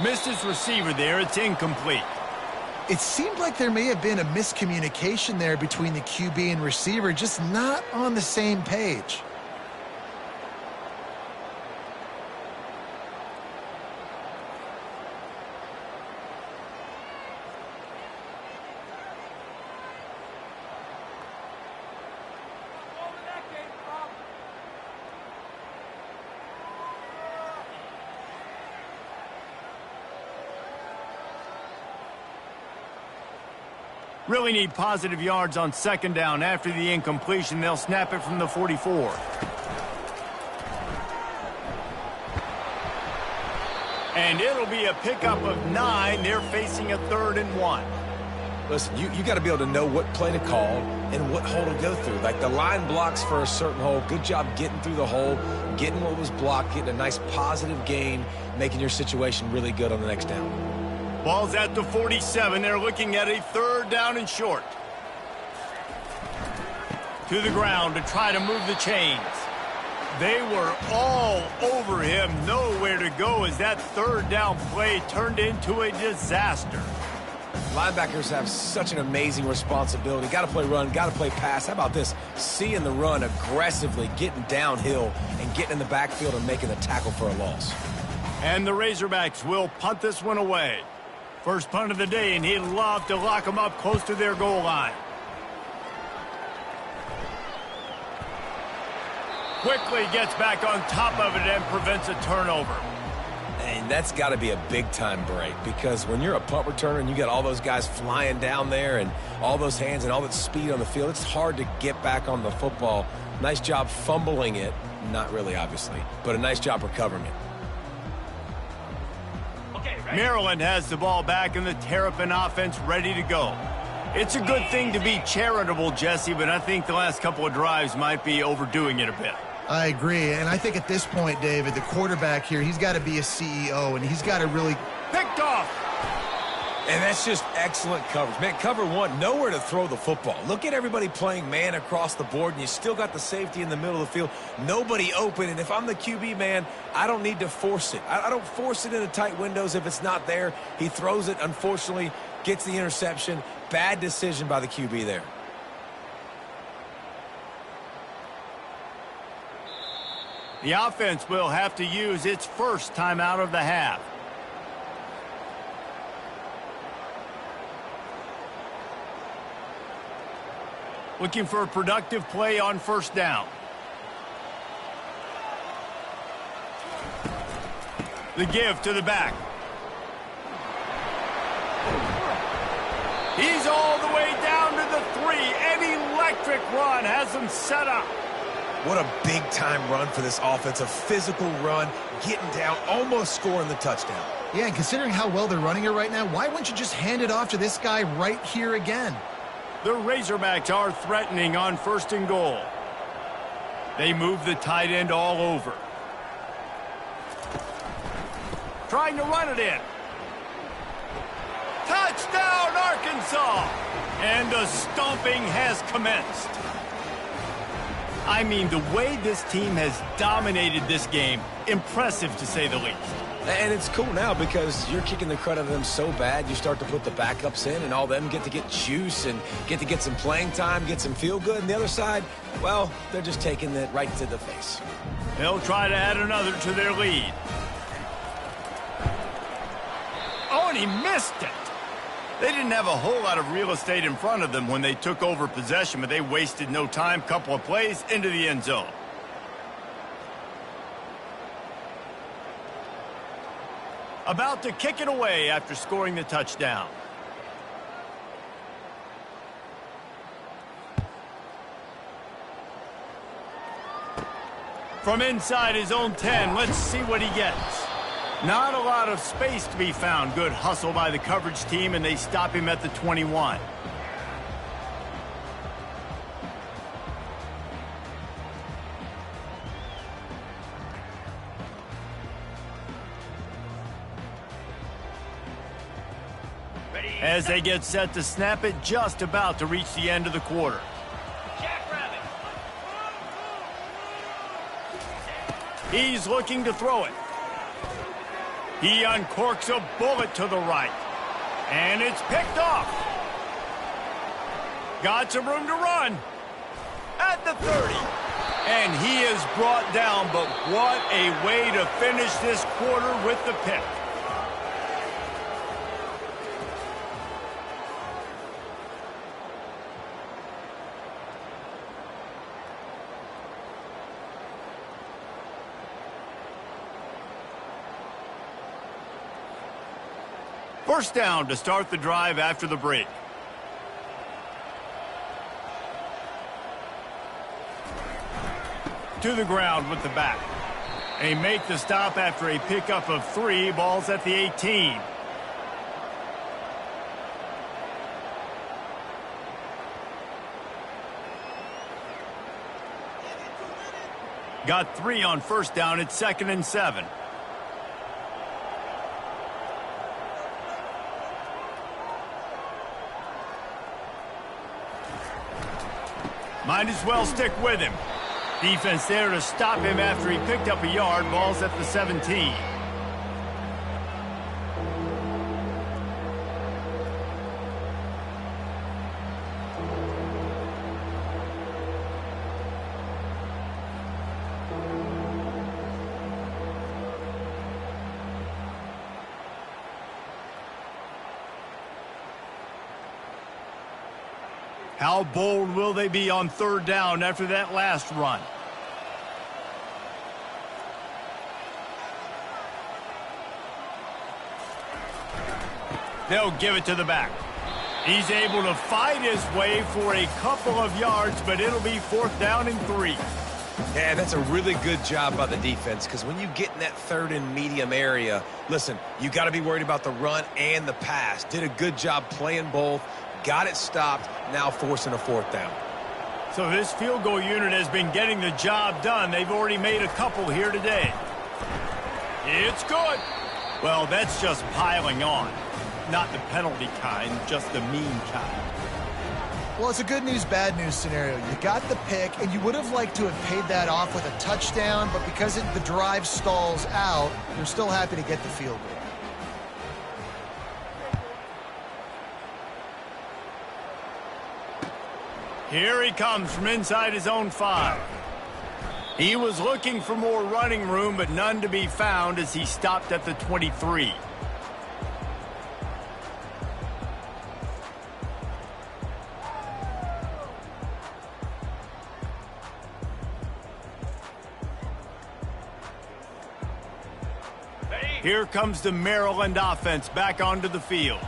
[SPEAKER 1] Missed his receiver there. It's incomplete.
[SPEAKER 3] It seemed like there may have been a miscommunication there between the QB and receiver, just not on the same page.
[SPEAKER 1] Really need positive yards on second down. After the incompletion, they'll snap it from the 44. And it'll be a pickup of 9. They're facing a 3rd and 1.
[SPEAKER 2] Listen, you got to be able to know what play to call and what hole to go through. Like the line blocks for a certain hole. Good job getting through the hole, getting what was blocked, getting a nice positive gain, making your situation really good on the next down.
[SPEAKER 1] Ball's at the 47. They're looking at a 3rd down and short. To the ground to try to move the chains. They were all over him. Nowhere to go as that 3rd down play turned into a disaster.
[SPEAKER 2] Linebackers have such an amazing responsibility. Got to play run, got to play pass. How about this? Seeing the run aggressively, getting downhill, and getting in the backfield and making the tackle for a loss.
[SPEAKER 1] And the Razorbacks will punt this one away. First punt of the day, and he'd love to lock them up close to their goal line. Quickly gets back on top of it and prevents a turnover.
[SPEAKER 2] And that's got to be a big-time break because when you're a punt returner and you got all those guys flying down there and all those hands and all that speed on the field, it's hard to get back on the football. Nice job fumbling it. Not really, obviously, but a nice job recovering it.
[SPEAKER 1] Maryland has the ball back and the Terrapin offense ready to go. It's a good thing to be charitable, Jesse, but I think the last couple of drives might be overdoing it a bit.
[SPEAKER 3] I agree, and I think at this point, David, the quarterback here, he's got to be a CEO, and he's got to really...
[SPEAKER 1] Picked off!
[SPEAKER 2] And that's just excellent coverage. Man, cover one, nowhere to throw the football. Look at everybody playing man across the board, and you still got the safety in the middle of the field. Nobody open, and if I'm the QB, man, I don't need to force it. I don't force it into tight windows if it's not there. He throws it, unfortunately, gets the interception. Bad decision by the QB there.
[SPEAKER 1] The offense will have to use its first timeout of the half. Looking for a productive play on 1st down. The give to the back. He's all the way down to the 3. An electric run has him set up.
[SPEAKER 2] What a big-time run for this offense. A physical run, getting down, almost scoring the touchdown.
[SPEAKER 3] Yeah, and considering how well they're running it right now, why wouldn't you just hand it off to this guy right here again?
[SPEAKER 1] The Razorbacks are threatening on 1st and goal. They move the tight end all over. Trying to run it in. Touchdown, Arkansas! And the stomping has commenced. I mean, the way this team has dominated this game, impressive to say the least.
[SPEAKER 2] And it's cool now because you're kicking the credit of them so bad, you start to put the backups in, and all them get to get juice and get to get some playing time, get some feel good. And the other side, well, they're just taking it right to the face.
[SPEAKER 1] They'll try to add another to their lead. Oh, and he missed it. They didn't have a whole lot of real estate in front of them when they took over possession, but they wasted no time. Couple of plays into the end zone. About to kick it away after scoring the touchdown. From inside his own 10, let's see what he gets. Not a lot of space to be found. Good hustle by the coverage team, and they stop him at the 21. As they get set to snap it, just about to reach the end of the quarter. He's looking to throw it. He uncorks a bullet to the right. And it's picked off. Got some room to run. At the 30. And he is brought down, but what a way to finish this quarter with the pick. First down to start the drive after the break. To the ground with the back. They make the stop after a pickup of 3. Balls at the 18. Got 3 on first down. It's 2nd and 7. Might as well stick with him. Defense there to stop him after he picked up a yard. Ball's at the 17. How bold will they be on 3rd down after that last run? They'll give it to the back. He's able to fight his way for a couple of yards, but it'll be 4th down and 3.
[SPEAKER 2] Yeah, that's a really good job by the defense, because when you get in that 3rd and medium area, listen, you got to be worried about the run and the pass. Did a good job playing both. Got it stopped, now forcing a 4th down.
[SPEAKER 1] So this field goal unit has been getting the job done. They've already made a couple here today. It's good. Well, that's just piling on. Not the penalty kind, just the mean kind.
[SPEAKER 3] Well, it's a good news, bad news scenario. You got the pick, and you would have liked to have paid that off with a touchdown, but because the drive stalls out, you're still happy to get the field goal.
[SPEAKER 1] Here he comes from inside his own 5. He was looking for more running room, but none to be found as he stopped at the 23. Here comes the Maryland offense back onto the field.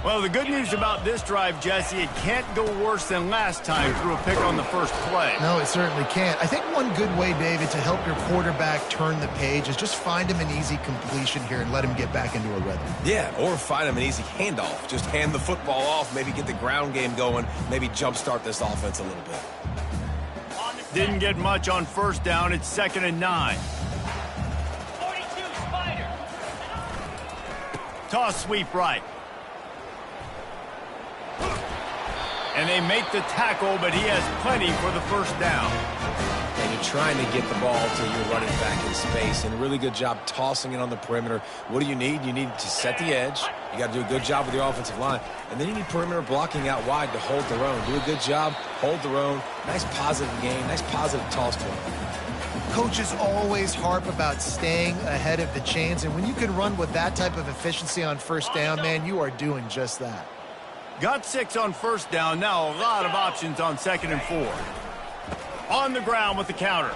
[SPEAKER 1] Well, the good news about this drive, Jesse, it can't go worse than last time through a pick on the first play.
[SPEAKER 3] No, it certainly can't. I think one good way, David, to help your quarterback turn the page is just find him an easy completion here and let him get back into a rhythm.
[SPEAKER 2] Yeah, or find him an easy handoff. Just hand the football off, maybe get the ground game going, maybe jumpstart this offense a little bit.
[SPEAKER 1] Didn't get much on first down. It's 2nd and 9.
[SPEAKER 4] 42, Spider.
[SPEAKER 1] Toss sweep right. And they make the tackle, but he has plenty for the first down.
[SPEAKER 2] And you're trying to get the ball to your running back in space, and a really good job tossing it on the perimeter. What do you need? You need to set the edge. You got to do a good job with your offensive line. And then you need perimeter blocking out wide to hold their own. Do a good job, hold their own. Nice positive game, nice positive toss to them.
[SPEAKER 3] Coaches always harp about staying ahead of the chains, and when you can run with that type of efficiency on first down, man, you are doing just that.
[SPEAKER 1] Got 6 on first down. Now a lot of options on 2nd and 4. On the ground with the counter.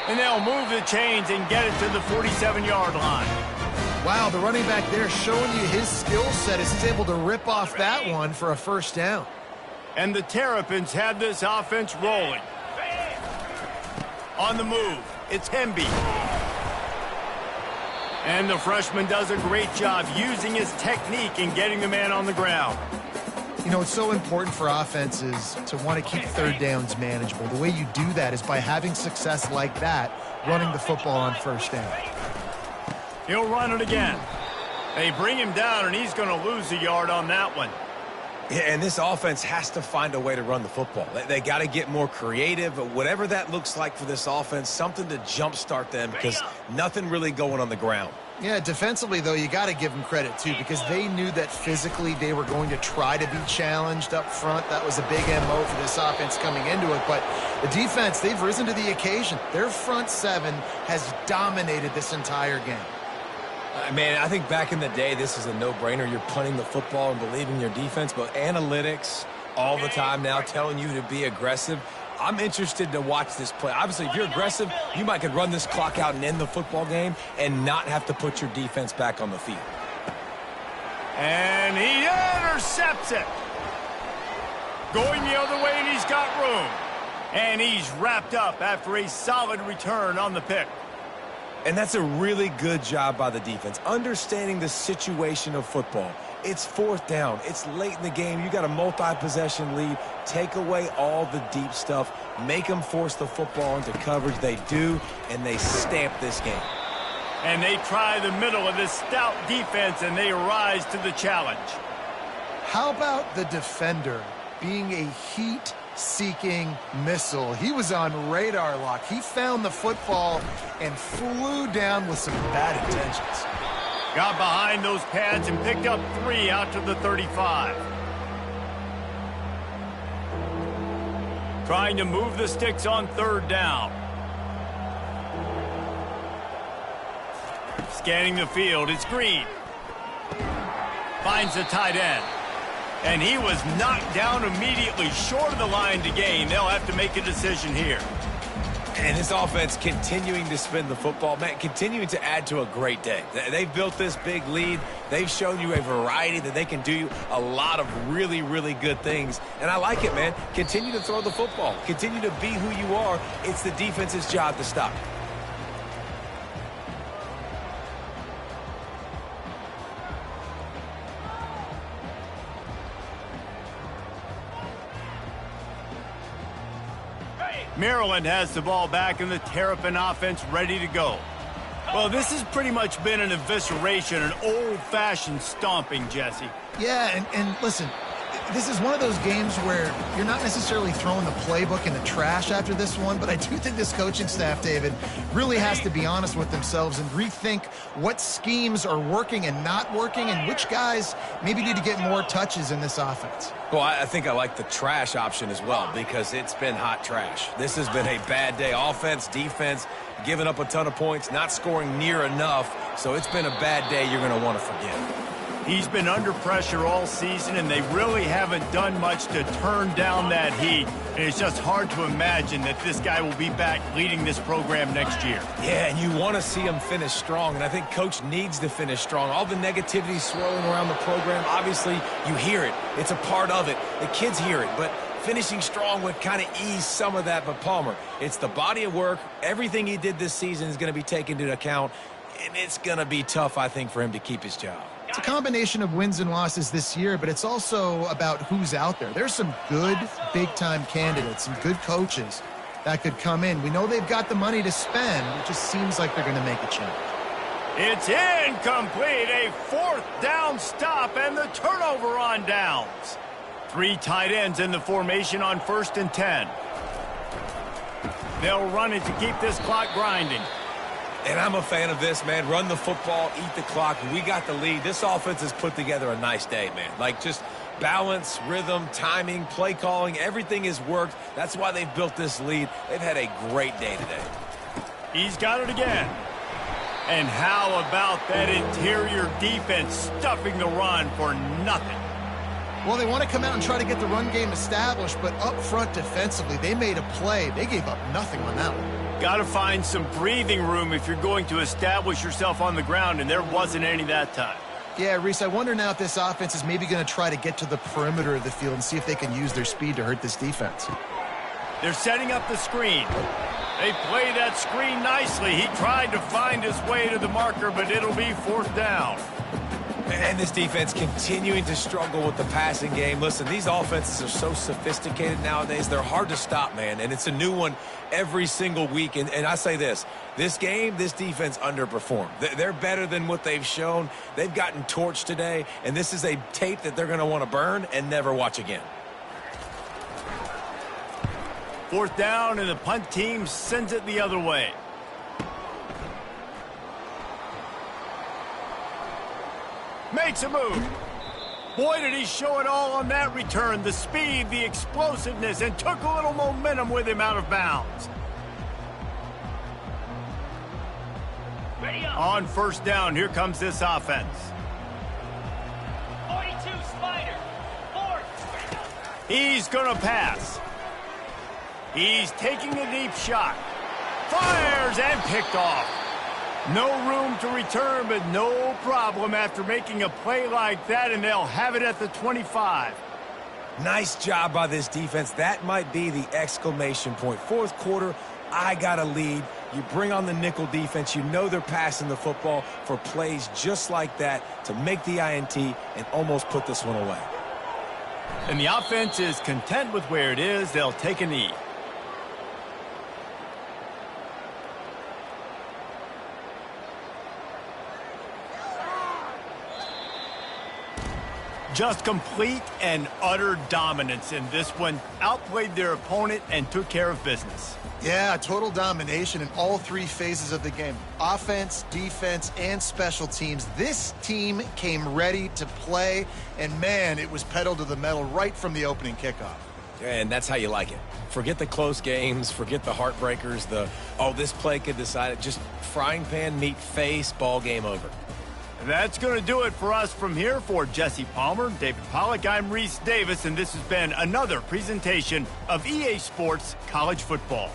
[SPEAKER 1] And they'll move the chains and get it to the 47-yard line.
[SPEAKER 3] Wow, the running back there showing you his skill set as he's able to rip off that one for a first down.
[SPEAKER 1] And the Terrapins have this offense rolling. On the move, it's Hemby. And the freshman does a great job using his technique and getting the man on the ground.
[SPEAKER 3] You know, it's so important for offenses to want to keep 3rd downs manageable. The way you do that is by having success like that, running the football on first down.
[SPEAKER 1] He'll run it again. They bring him down, and he's going to lose a yard on that one.
[SPEAKER 2] Yeah, and this offense has to find a way to run the football. They got to get more creative, whatever that looks like for this offense, something to jumpstart them, because nothing really going on the ground.
[SPEAKER 3] Yeah, defensively, though, you got to give them credit, too, because they knew that physically they were going to try to be challenged up front. That was a big MO for this offense coming into it. But the defense, they've risen to the occasion. Their front 7 has dominated this entire game.
[SPEAKER 2] Man, I think back in the day, this is a no-brainer. You're punting the football and believing your defense, but analytics all the time now telling you to be aggressive. I'm interested to watch this play. Obviously, if you're aggressive, you might could run this clock out and end the football game and not have to put your defense back on the field.
[SPEAKER 1] And he intercepts it. Going the other way, and he's got room. And he's wrapped up after a solid return on the pick.
[SPEAKER 2] And that's a really good job by the defense, understanding the situation of football. It's fourth down. It's late in the game. You got a multi-possession lead. Take away all the deep stuff. Make them force the football into coverage. They do, and they stamp this game.
[SPEAKER 1] And they try the middle of this stout defense, and they rise to the challenge.
[SPEAKER 3] How about the defender being a heat-seeking missile? He was on radar lock. He found the football and flew down with some bad intentions.
[SPEAKER 1] Got behind those pads and picked up 3 out to the 35. Trying to move the sticks on third down. Scanning the field, it's Green. Finds the tight end. And he was knocked down immediately short of the line to gain. They'll have to make a decision here.
[SPEAKER 2] And this offense continuing to spin the football, man, continuing to add to a great day. They've built this big lead. They've shown you a variety that they can do a lot of really, really good things. And I like it, man. Continue to throw the football. Continue to be who you are. It's the defense's job to stop.
[SPEAKER 1] Maryland has the ball back and the Terrapin offense ready to go. Well, this has pretty much been an evisceration, an old-fashioned stomping, Jesse.
[SPEAKER 3] Yeah, and listen, this is one of those games where you're not necessarily throwing the playbook in the trash after this one, but I do think this coaching staff, David, really has to be honest with themselves and rethink what schemes are working and not working and which guys maybe need to get more touches in this offense.
[SPEAKER 2] Well, I think I like the trash option as well because it's been hot trash. This has been a bad day. Offense, defense, giving up a ton of points, not scoring near enough. So it's been a bad day you're going to want to forget.
[SPEAKER 1] He's been under pressure all season, and they really haven't done much to turn down that heat. And it's just hard to imagine that this guy will be back leading this program next year.
[SPEAKER 2] Yeah, and you want to see him finish strong, and I think Coach needs to finish strong. All the negativity swirling around the program, obviously you hear it. It's a part of it. The kids hear it, but finishing strong would kind of ease some of that. But Palmer, it's the body of work. Everything he did this season is going to be taken into account, and it's going to be tough, I think, for him to keep his job.
[SPEAKER 3] It's a combination of wins and losses this year, but it's also about who's out there. There's some good big-time candidates, some good coaches that could come in. We know they've got the money to spend. It just seems like they're going to make a change.
[SPEAKER 1] It's incomplete. A fourth down stop and the turnover on downs. 3 tight ends in the formation on 1st and 10. They'll run it to keep this clock grinding.
[SPEAKER 2] And I'm a fan of this, man. Run the football, eat the clock. We got the lead. This offense has put together a nice day, man. Like just balance, rhythm, timing, play calling, everything has worked. That's why they've built this lead. They've had a great day today.
[SPEAKER 1] He's got it again. And how about that interior defense stuffing the run for nothing?
[SPEAKER 3] Well, they want to come out and try to get the run game established, but up front defensively, they made a play. They gave up nothing on that one.
[SPEAKER 1] Got to find some breathing room if you're going to establish yourself on the ground, and there wasn't any that time.
[SPEAKER 3] Yeah, Reese, I wonder now if this offense is maybe going to try to get to the perimeter of the field and see if they can use their speed to hurt this defense.
[SPEAKER 1] They're setting up the screen. They play that screen nicely. He tried to find his way to the marker, but it'll be 4th down.
[SPEAKER 2] And this defense continuing to struggle with the passing game. Listen, these offenses are so sophisticated nowadays. They're hard to stop, man. And it's a new one every single week. And I say this game, this defense underperformed. They're better than what they've shown. They've gotten torched today. And this is a tape that they're going to want to burn and never watch again.
[SPEAKER 1] 4th down, and the punt team sends it the other way. Makes a move. Boy, did he show it all on that return. The speed, the explosiveness, and took a little momentum with him out of bounds. On 1st down, here comes this offense.
[SPEAKER 5] 42 Spider. 4.
[SPEAKER 1] He's going to pass. He's taking a deep shot. Fires and picked off. No room to return, but no problem after making a play like that, and they'll have it at the 25.
[SPEAKER 2] Nice job by this defense. That might be the exclamation point. 4th quarter, I got a lead. You bring on the nickel defense. You know they're passing the football for plays just like that to make the INT and almost put this one away.
[SPEAKER 1] And the offense is content with where it is. They'll take a knee. Just complete and utter dominance in this one. Outplayed their opponent and took care of business.
[SPEAKER 3] Yeah, total domination in all three phases of the game. Offense, defense, and special teams. This team came ready to play, and man, it was pedal to the metal right from the opening kickoff.
[SPEAKER 2] And that's how you like it. Forget the close games, forget the heartbreakers, this play could decide it. Just frying pan, meat face, ball game over.
[SPEAKER 1] That's going to do it for us from here. For Jesse Palmer, David Pollack, I'm Reese Davis, and this has been another presentation of EA Sports College Football.